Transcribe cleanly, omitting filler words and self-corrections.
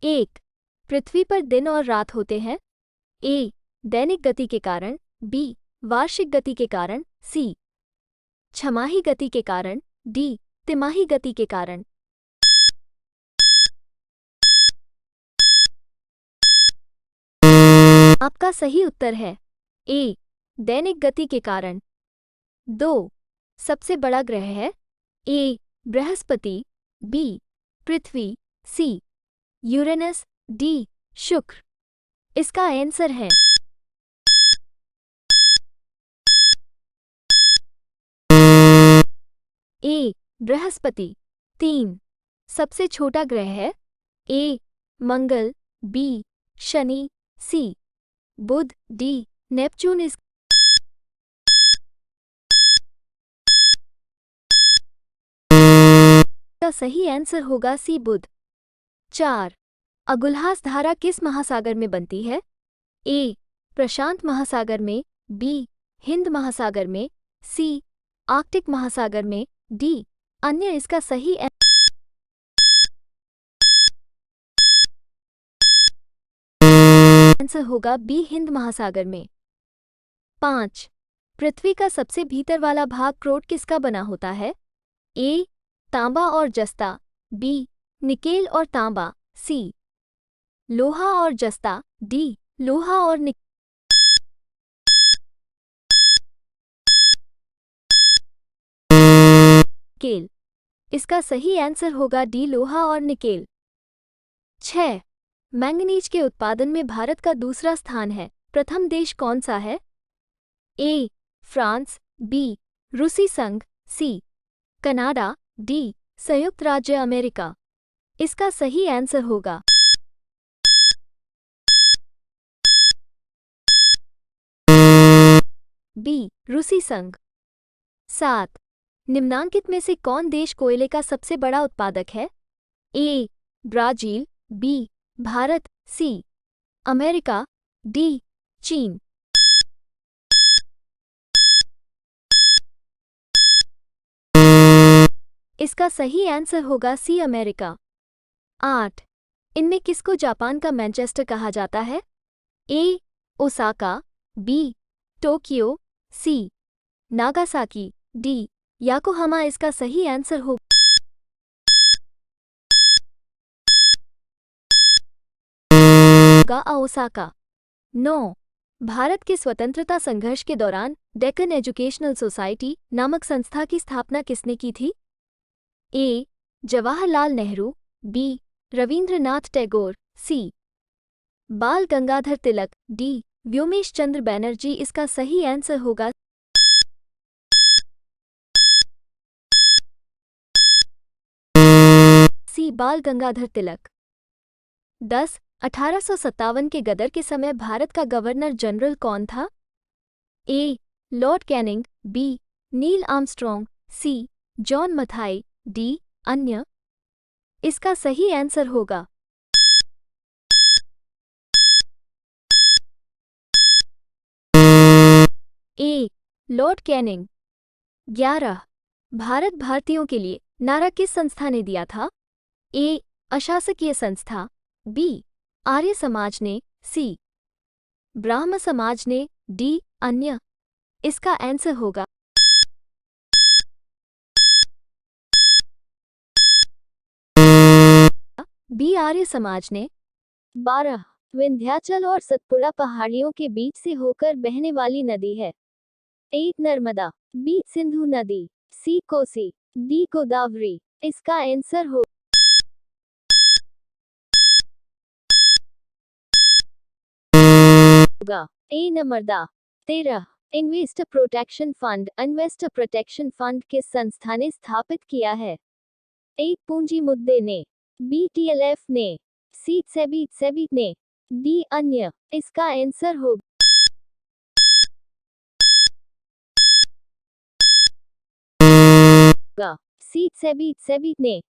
एक, पृथ्वी पर दिन और रात होते हैं। ए, दैनिक गति के कारण। बी, वार्षिक गति के कारण। सी, छमाही गति के कारण। डी, तिमाही गति के कारण। आपका सही उत्तर है ए, दैनिक गति के कारण। 2, सबसे बड़ा ग्रह है। ए, बृहस्पति। बी, पृथ्वी। सी, यूरेनस। डी, शुक्र। इसका आंसर है ए, बृहस्पति। 3, सबसे छोटा ग्रह है। ए, मंगल। बी, शनि। सी, बुध। D, Neptune. इसका सही आंसर होगा सी, बुध। 4, अगुल्हास धारा किस महासागर में बनती है? ए, प्रशांत महासागर में। बी, हिंद महासागर में। सी, आर्कटिक महासागर में। डी, अन्य। इसका सही आंसर होगा बी, हिंद महासागर में। 5, पृथ्वी का सबसे भीतर वाला भाग क्रोट किसका बना होता है? ए, तांबा और जस्ता। बी, निकेल और तांबा। सी, लोहा और जस्ता। डी, लोहा और निकेल। इसका सही आंसर होगा डी, लोहा और निकेल। 6, मैंगनीज के उत्पादन में भारत का दूसरा स्थान है। प्रथम देश कौन सा है? ए, फ्रांस। बी, रूसी संघ। सी, कनाडा। डी, संयुक्त राज्य अमेरिका। इसका सही आंसर होगा बी, रूसी संघ। 7, निम्नांकित में से कौन देश कोयले का सबसे बड़ा उत्पादक है? ए, ब्राजील। बी, भारत। सी, अमेरिका। डी, चीन। इसका सही आंसर होगा सी, अमेरिका। 8, इनमें किसको जापान का मैनचेस्टर कहा जाता है? A, Osaka. B, Tokyo. C, Nagasaki. D, Yokohama. इसका सही आंसर होगा ओसाका। 9, भारत के स्वतंत्रता संघर्ष के दौरान डेक्कन एजुकेशनल सोसाइटी नामक संस्था की स्थापना किसने की थी? ए, जवाहरलाल नेहरू। बी, रविंद्रनाथ टैगोर। सी, बाल गंगाधर तिलक। डी, व्योमेश चंद्र बैनर्जी। इसका सही आंसर होगा सी, बाल गंगाधर तिलक। 10, 1857 के गदर के समय भारत का गवर्नर जनरल कौन था? A, Lord Canning. B, Neil Armstrong. C, John Mathai. D, अन्य। इसका सही आंसर होगा ए, लॉर्ड कैनिंग। 11, भारत भारतीयों के लिए नारा किस संस्था ने दिया था? ए, अशासकीय संस्था। बी, आर्य समाज ने। सी, ब्राह्म समाज ने। डी, अन्य। इसका आंसर होगा बी, आर्य समाज ने। 12, विंध्याचल और सतपुड़ा पहाड़ियों के बीच से होकर बहने वाली नदी है। ए, नर्मदा। बी, सिंधु नदी। सी, कोसी। डी, गोदावरी। इसका आंसर होगा ए, नर्मदा। 13, इन्वेस्टर प्रोटेक्शन फंड किस संस्था ने स्थापित किया है? ए, पूंजी मुद्दे ने। बी, TLF ने। सी, सेबी ने। डी, अन्य। इसका आंसर होगा सी, सेबी ने।